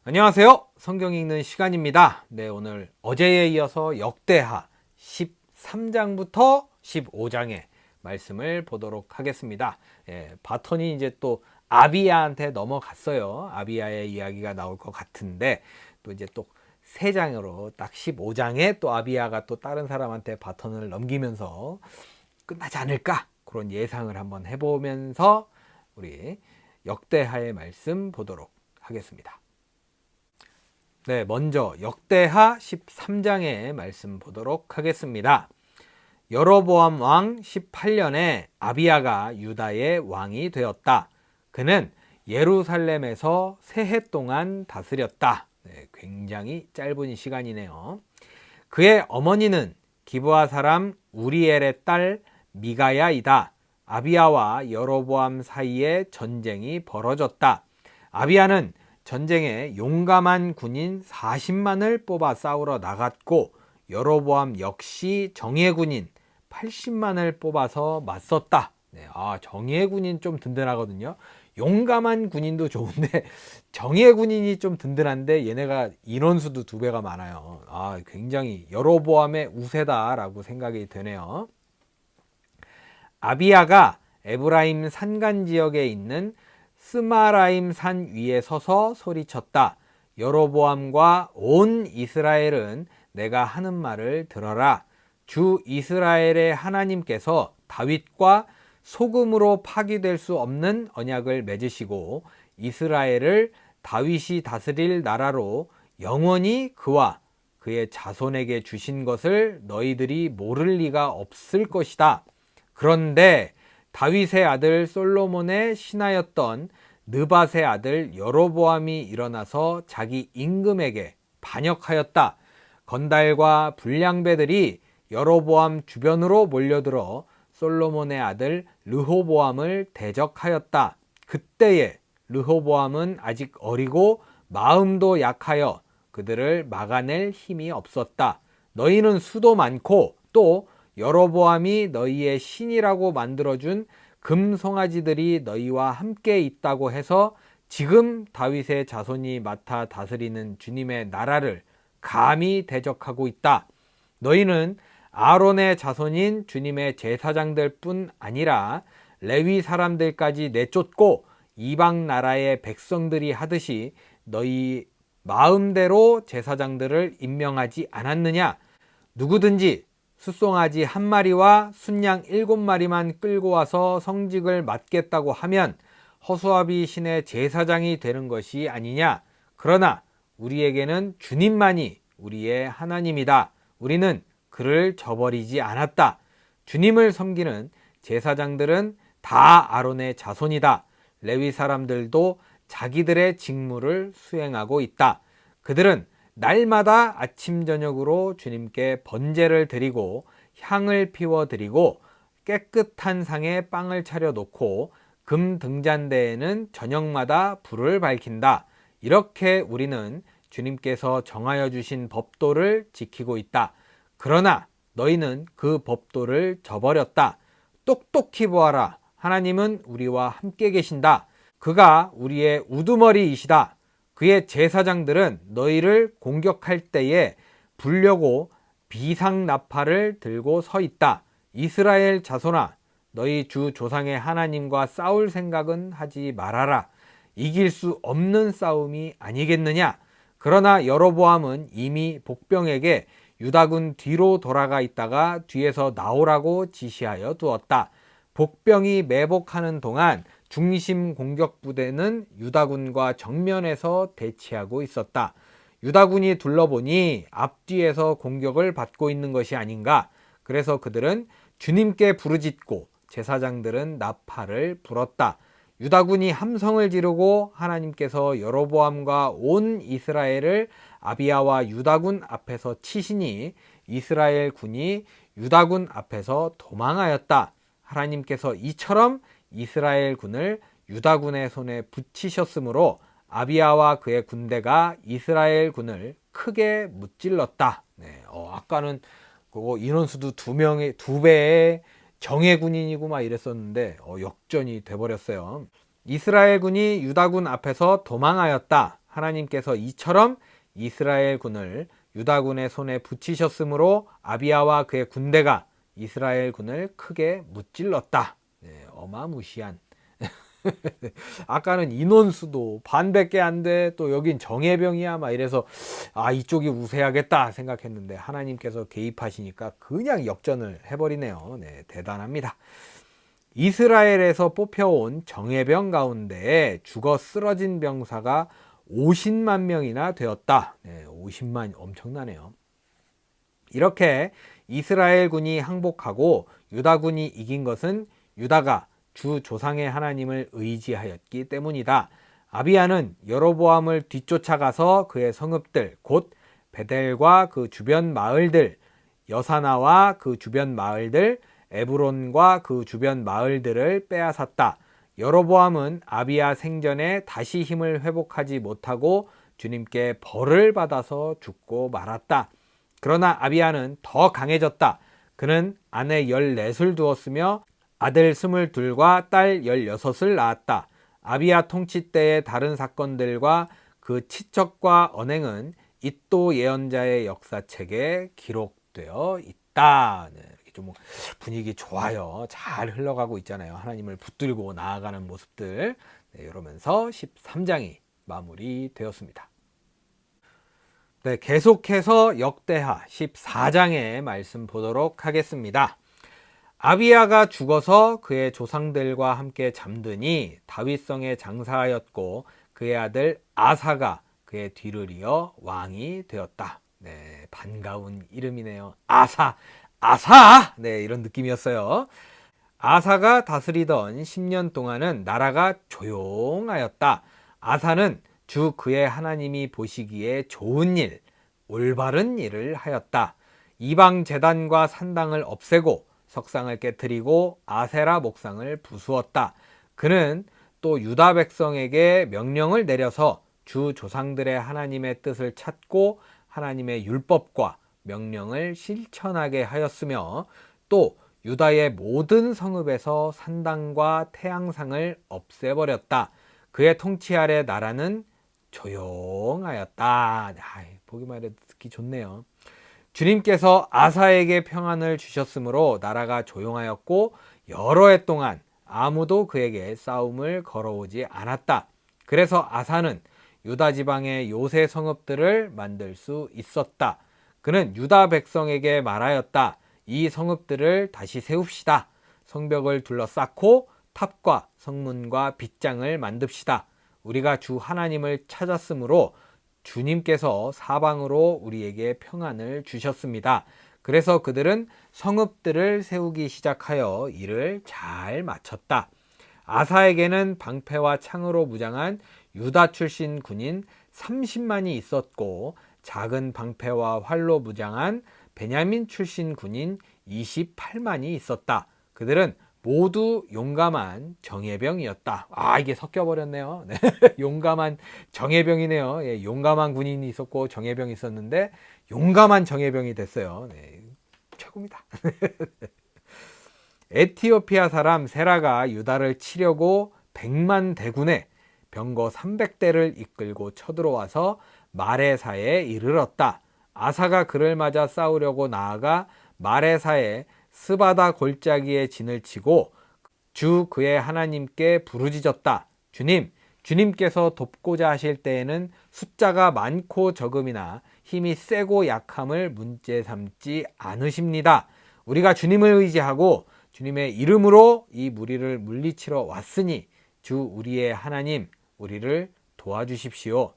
안녕하세요. 성경 읽는 시간입니다. 네, 오늘 어제에 이어서 역대하 13장부터 15장의 말씀을 보도록 하겠습니다. 바톤이 이제 또 아비야한테 넘어갔어요. 아비야의 이야기가 나올 것 같은데 또 이제 또 3장으로 딱 15장에 또 아비야가 또 다른 사람한테 바톤을 넘기면서 끝나지 않을까? 그런 예상을 한번 해보면서 우리 역대하의 말씀 보도록 하겠습니다. 네, 먼저 역대하 13장의 말씀 보도록 하겠습니다. 여로보암 왕 18년에 아비야가 유다의 왕이 되었다. 그는 예루살렘에서 3해 동안 다스렸다. 네, 굉장히 짧은 시간이네요. 그의 어머니는 기브아 사람 우리엘의 딸 미가야이다. 아비야와 여로보암 사이에 전쟁이 벌어졌다. 아비야는 전쟁에 용감한 군인 40만을 뽑아 싸우러 나갔고 여로보암 역시 정예 군인 80만을 뽑아서 맞섰다. 네, 정예 군인 좀 든든하거든요. 용감한 군인도 좋은데 정예 군인이 좀 든든한데 얘네가 인원수도 2배가 많아요. 굉장히 여로보암의 우세다라고 생각이 되네요. 아비야가 에브라임 산간 지역에 있는 스마라임 산 위에 서서 소리쳤다. 여로보암과 온 이스라엘은 내가 하는 말을 들어라. 주 이스라엘의 하나님께서 다윗과 소금으로 파기될 수 없는 언약을 맺으시고 이스라엘을 다윗이 다스릴 나라로 영원히 그와 그의 자손에게 주신 것을 너희들이 모를 리가 없을 것이다. 그런데 다윗의 아들 솔로몬의 신하였던 느밧의 아들 여로보암이 일어나서 자기 임금에게 반역하였다. 건달과 불량배들이 여로보암 주변으로 몰려들어 솔로몬의 아들 르호보암을 대적하였다. 그때에 르호보암은 아직 어리고 마음도 약하여 그들을 막아낼 힘이 없었다. 너희는 수도 많고 또 여로보암이 너희의 신이라고 만들어준 금송아지들이 너희와 함께 있다고 해서 지금 다윗의 자손이 맡아 다스리는 주님의 나라를 감히 대적하고 있다. 너희는 아론의 자손인 주님의 제사장들 뿐 아니라 레위 사람들까지 내쫓고 이방 나라의 백성들이 하듯이 너희 마음대로 제사장들을 임명하지 않았느냐? 누구든지 숫송아지 1마리와 순양 7마리만 끌고 와서 성직을 맡겠다고 하면 허수아비 신의 제사장이 되는 것이 아니냐. 그러나 우리에게는 주님만이 우리의 하나님이다. 우리는 그를 저버리지 않았다. 주님을 섬기는 제사장들은 다 아론의 자손이다. 레위 사람들도 자기들의 직무를 수행하고 있다. 그들은 날마다 아침 저녁으로 주님께 번제를 드리고 향을 피워 드리고 깨끗한 상에 빵을 차려 놓고 금 등잔대에는 저녁마다 불을 밝힌다. 이렇게 우리는 주님께서 정하여 주신 법도를 지키고 있다. 그러나 너희는 그 법도를 저버렸다. 똑똑히 보아라. 하나님은 우리와 함께 계신다. 그가 우리의 우두머리이시다. 그의 제사장들은 너희를 공격할 때에 불려고 비상나팔을 들고 서 있다. 이스라엘 자손아, 너희 주 조상의 하나님과 싸울 생각은 하지 말아라. 이길 수 없는 싸움이 아니겠느냐? 그러나 여로보암은 이미 복병에게 유다군 뒤로 돌아가 있다가 뒤에서 나오라고 지시하여 두었다. 복병이 매복하는 동안 중심 공격 부대는 유다군과 정면에서 대치하고 있었다. 유다군이 둘러보니 앞뒤에서 공격을 받고 있는 것이 아닌가. 그래서 그들은 주님께 부르짖고 제사장들은 나팔을 불었다. 유다군이 함성을 지르고 하나님께서 여로보암과 온 이스라엘을 아비야와 유다군 앞에서 치시니 이스라엘 군이 유다군 앞에서 도망하였다. 하나님께서 이처럼 이스라엘 군을 유다군의 손에 붙이셨으므로 아비야와 그의 군대가 이스라엘 군을 크게 무찔렀다. 아까는 그거 인원수도 2배에 정예군인이고 막 이랬었는데 역전이 돼버렸어요. 이스라엘군이 유다군 앞에서 도망하였다. 하나님께서 이처럼 이스라엘군을 유다군의 손에 붙이셨으므로 아비야와 그의 군대가 이스라엘군을 크게 무찔렀다. 네, 어마무시한. 아까는 인원수도 반밖에 안 돼. 또 여긴 정예병이야. 막 이래서 이쪽이 우세하겠다 생각했는데 하나님께서 개입하시니까 그냥 역전을 해버리네요. 네, 대단합니다. 이스라엘에서 뽑혀온 정예병 가운데 죽어 쓰러진 병사가 50만 명이나 되었다. 네, 50만 엄청나네요. 이렇게 이스라엘군이 항복하고 유다군이 이긴 것은 유다가 주 조상의 하나님을 의지하였기 때문이다. 아비야는 여로보암을 뒤쫓아가서 그의 성읍들 곧 베델과 그 주변 마을들, 여사나와 그 주변 마을들, 에브론과 그 주변 마을들을 빼앗았다. 여로보암은 아비야 생전에 다시 힘을 회복하지 못하고 주님께 벌을 받아서 죽고 말았다. 그러나 아비야는 더 강해졌다. 그는 아내 14을 두었으며 아들 22과 딸 16을 낳았다. 아비야 통치 때의 다른 사건들과 그 치척과 언행은 잇도 예언자의 역사책에 기록되어 있다. 네, 이렇게 좀 분위기 좋아요. 잘 흘러가고 있잖아요. 하나님을 붙들고 나아가는 모습들. 네, 이러면서 13장이 마무리되었습니다. 네, 계속해서 역대하 14장의 말씀 보도록 하겠습니다. 아비야가 죽어서 그의 조상들과 함께 잠드니 다윗성에 장사하였고 그의 아들 아사가 그의 뒤를 이어 왕이 되었다. 네, 반가운 이름이네요. 아사. 네, 이런 느낌이었어요. 아사가 다스리던 10년 동안은 나라가 조용하였다. 아사는 주 그의 하나님이 보시기에 좋은 일, 올바른 일을 하였다. 이방 제단과 산당을 없애고 석상을 깨뜨리고 아세라 목상을 부수었다. 그는 또 유다 백성에게 명령을 내려서 주 조상들의 하나님의 뜻을 찾고 하나님의 율법과 명령을 실천하게 하였으며 또 유다의 모든 성읍에서 산당과 태양상을 없애버렸다. 그의 통치 아래 나라는 조용하였다. 보기만 해도 듣기 좋네요. 주님께서 아사에게 평안을 주셨으므로 나라가 조용하였고 여러 해 동안 아무도 그에게 싸움을 걸어오지 않았다. 그래서 아사는 유다 지방의 요새 성읍들을 만들 수 있었다. 그는 유다 백성에게 말하였다. 이 성읍들을 다시 세웁시다. 성벽을 둘러싸고 탑과 성문과 빗장을 만듭시다. 우리가 주 하나님을 찾았으므로 주님께서 사방으로 우리에게 평안을 주셨습니다. 그래서 그들은 성읍들을 세우기 시작하여 일을 잘 마쳤다. 아사에게는 방패와 창으로 무장한 유다 출신 군인 30만이 있었고 작은 방패와 활로 무장한 베냐민 출신 군인 28만이 있었다. 그들은 모두 용감한 정예병이었다. 이게 섞여버렸네요. 네. 용감한 정예병이네요. 예, 용감한 군인이 있었고 정예병이 있었는데 용감한 정예병이 됐어요. 네, 최고입니다. 에티오피아 사람 세라가 유다를 치려고 100만 대군에 병거 300대를 이끌고 쳐들어와서 마레사에 이르렀다. 아사가 그를 맞아 싸우려고 나아가 마레사에 스바다 골짜기에 진을 치고 주 그의 하나님께 부르짖었다. 주님께서 돕고자 하실 때에는 숫자가 많고 적음이나 힘이 세고 약함을 문제 삼지 않으십니다. 우리가 주님을 의지하고 주님의 이름으로 이 무리를 물리치러 왔으니 주 우리의 하나님, 우리를 도와주십시오.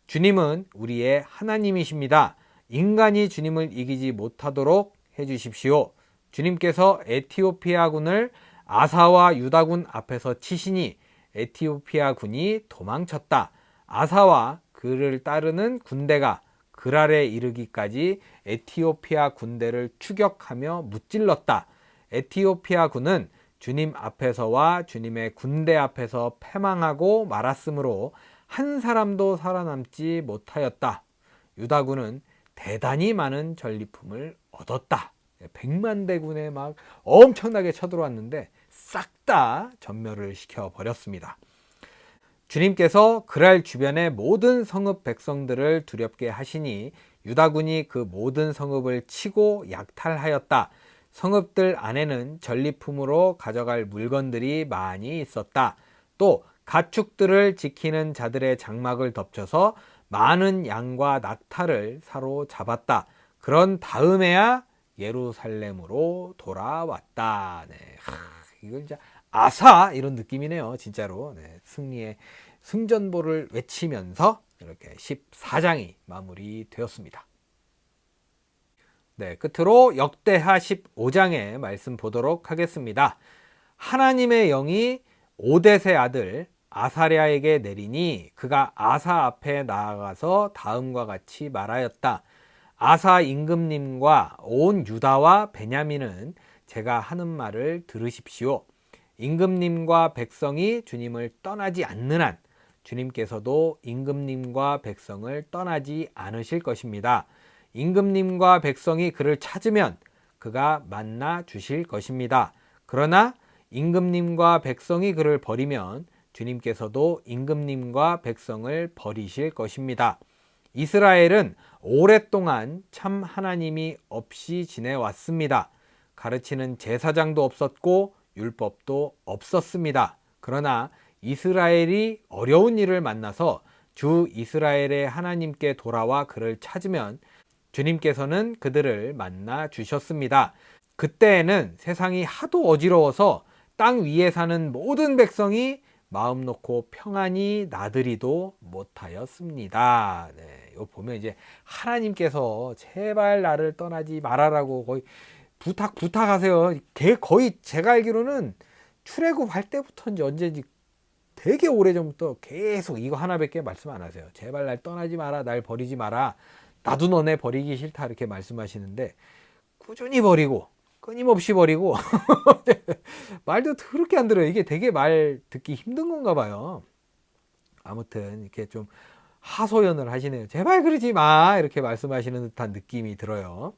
주님은 우리의 하나님이십니다. 인간이 주님을 이기지 못하도록 해주십시오. 주님께서 에티오피아군을 아사와 유다군 앞에서 치시니 에티오피아군이 도망쳤다. 아사와 그를 따르는 군대가 그랄에 이르기까지 에티오피아 군대를 추격하며 무찔렀다. 에티오피아군은 주님 앞에서와 주님의 군대 앞에서 패망하고 말았으므로 한 사람도 살아남지 못하였다. 유다군은 대단히 많은 전리품을 얻었다. 백만 대군에 막 엄청나게 쳐들어왔는데 싹 다 전멸을 시켜버렸습니다. 주님께서 그랄 주변의 모든 성읍 백성들을 두렵게 하시니 유다군이 그 모든 성읍을 치고 약탈하였다. 성읍들 안에는 전리품으로 가져갈 물건들이 많이 있었다. 또 가축들을 지키는 자들의 장막을 덮쳐서 많은 양과 낙타를 사로잡았다. 그런 다음에야 예루살렘으로 돌아왔다. 네. 이거 진짜 아사 이런 느낌이네요. 진짜로. 네. 승리의 승전보를 외치면서 이렇게 14장이 마무리되었습니다. 네, 끝으로 역대하 15장의 말씀 보도록 하겠습니다. 하나님의 영이 오뎃의 아들 아사랴에게 내리니 그가 아사 앞에 나아가서 다음과 같이 말하였다. 아사 임금님과 온 유다와 베냐민은 제가 하는 말을 들으십시오. 임금님과 백성이 주님을 떠나지 않는 한 주님께서도 임금님과 백성을 떠나지 않으실 것입니다. 임금님과 백성이 그를 찾으면 그가 만나 주실 것입니다. 그러나 임금님과 백성이 그를 버리면 주님께서도 임금님과 백성을 버리실 것입니다. 이스라엘은 오랫동안 참 하나님이 없이 지내왔습니다. 가르치는 제사장도 없었고 율법도 없었습니다. 그러나 이스라엘이 어려운 일을 만나서 주 이스라엘의 하나님께 돌아와 그를 찾으면 주님께서는 그들을 만나 주셨습니다. 그때에는 세상이 하도 어지러워서 땅 위에 사는 모든 백성이 마음 놓고 평안히 나들이도 못하였습니다. 네, 이거 보면 이제 하나님께서 제발 나를 떠나지 말아라고 거의 부탁하세요. 거의 제가 알기로는 출애굽할 때부터인지 언제인지 되게 오래전부터 계속 이거 하나밖에 말씀 안 하세요. 제발 날 떠나지 마라, 날 버리지 마라, 나도 너네 버리기 싫다 이렇게 말씀하시는데 꾸준히 버리고 끊임없이 버리고 말도 더럽게 안 들어요. 이게 되게 말 듣기 힘든 건가 봐요. 아무튼 이렇게 좀 하소연을 하시네요. 제발 그러지 마 이렇게 말씀하시는 듯한 느낌이 들어요.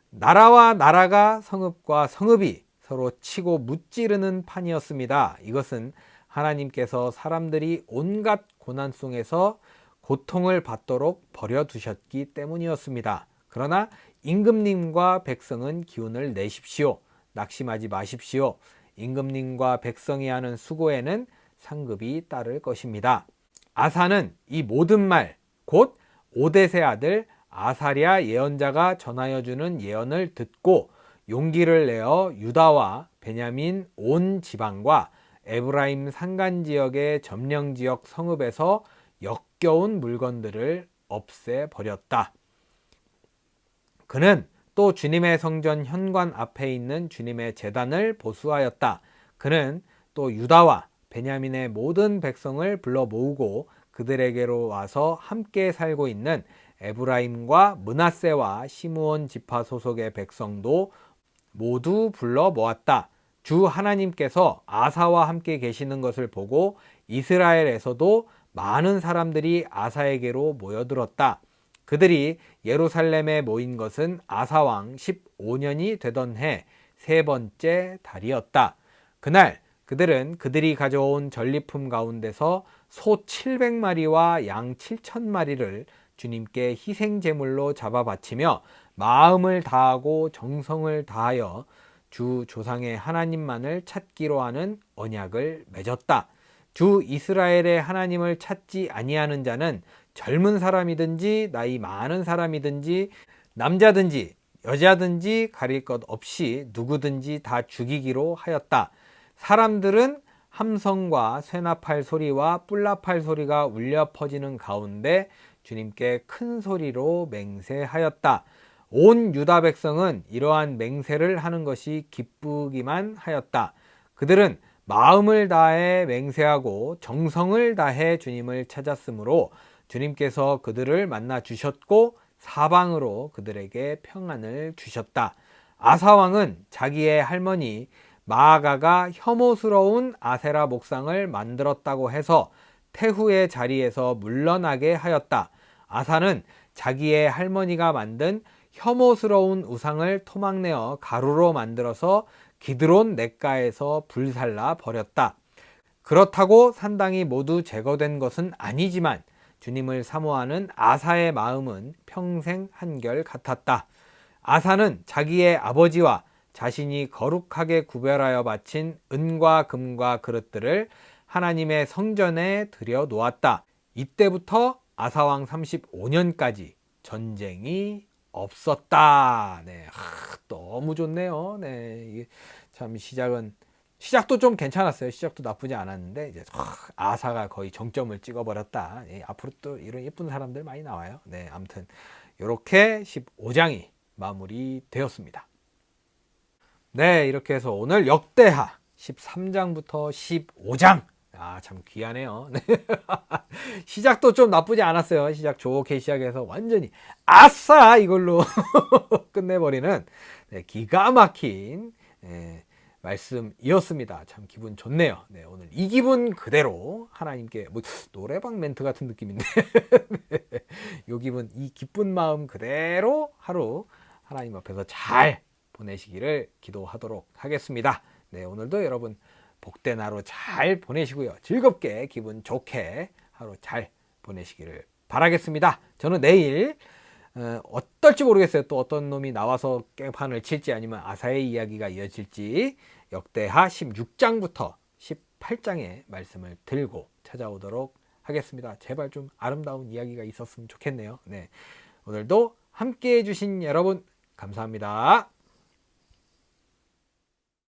나라와 나라가 성읍과 성읍이 서로 치고 무찌르는 판이었습니다. 이것은 하나님께서 사람들이 온갖 고난 속에서 고통을 받도록 버려두셨기 때문이었습니다. 그러나 임금님과 백성은 기운을 내십시오. 낙심하지 마십시오. 임금님과 백성이 하는 수고에는 상급이 따를 것입니다. 아사는 이 모든 말, 곧 오뎃의 아들 아사랴 예언자가 전하여 주는 예언을 듣고 용기를 내어 유다와 베냐민 온 지방과 에브라임 산간 지역의 점령 지역 성읍에서 역겨운 물건들을 없애버렸다. 그는 또 주님의 성전 현관 앞에 있는 주님의 제단을 보수하였다. 그는 또 유다와 베냐민의 모든 백성을 불러 모으고 그들에게로 와서 함께 살고 있는 에브라임과 므낫세와 시므온 지파 소속의 백성도 모두 불러 모았다. 주 하나님께서 아사와 함께 계시는 것을 보고 이스라엘에서도 많은 사람들이 아사에게로 모여들었다. 그들이 예루살렘에 모인 것은 아사왕 15년이 되던 해 세 번째 달이었다. 그날 그들은 그들이 가져온 전리품 가운데서 소 700마리와 양 7,000마리를 주님께 희생 제물로 잡아 바치며 마음을 다하고 정성을 다하여 주 조상의 하나님만을 찾기로 하는 언약을 맺었다. 주 이스라엘의 하나님을 찾지 아니하는 자는 젊은 사람이든지 나이 많은 사람이든지 남자든지 여자든지 가릴 것 없이 누구든지 다 죽이기로 하였다. 사람들은 함성과 쇠나팔 소리와 뿔나팔 소리가 울려 퍼지는 가운데 주님께 큰 소리로 맹세하였다. 온 유다 백성은 이러한 맹세를 하는 것이 기쁘기만 하였다. 그들은 마음을 다해 맹세하고 정성을 다해 주님을 찾았으므로 주님께서 그들을 만나 주셨고 사방으로 그들에게 평안을 주셨다. 아사왕은 자기의 할머니 마아가가 혐오스러운 아세라 목상을 만들었다고 해서 태후의 자리에서 물러나게 하였다. 아사는 자기의 할머니가 만든 혐오스러운 우상을 토막내어 가루로 만들어서 기드론 냇가에서 불살라 버렸다. 그렇다고 산당이 모두 제거된 것은 아니지만 주님을 사모하는 아사의 마음은 평생 한결 같았다. 아사는 자기의 아버지와 자신이 거룩하게 구별하여 바친 은과 금과 그릇들을 하나님의 성전에 들여 놓았다. 이때부터 아사왕 35년까지 전쟁이 없었다. 네, 너무 좋네요. 네, 이게 참 시작도 좀 괜찮았어요. 시작도 나쁘지 않았는데 이제 아사가 거의 정점을 찍어버렸다. 예, 앞으로 또 이런 예쁜 사람들 많이 나와요. 네, 아무튼 이렇게 15장이 마무리되었습니다. 네, 이렇게 해서 오늘 역대하 13장부터 15장 참 귀하네요. 네. 시작도 좀 나쁘지 않았어요. 시작 좋게 시작해서 완전히 아싸 이걸로 끝내버리는 기가 막힌 말씀이었습니다. 참 기분 좋네요. 네, 오늘 이 기분 그대로 하나님께 노래방 멘트 같은 느낌인데 이 기분, 이 기쁜 마음 그대로 하루 하나님 앞에서 잘 보내시기를 기도하도록 하겠습니다. 네, 오늘도 여러분 복된 하루 잘 보내시고요. 즐겁게 기분 좋게 하루 잘 보내시기를 바라겠습니다. 저는 내일 어떨지 모르겠어요. 또 어떤 놈이 나와서 깽판을 칠지 아니면 아사의 이야기가 이어질지 역대하 16장부터 18장의 말씀을 들고 찾아오도록 하겠습니다. 제발 좀 아름다운 이야기가 있었으면 좋겠네요. 네, 오늘도 함께 해주신 여러분 감사합니다.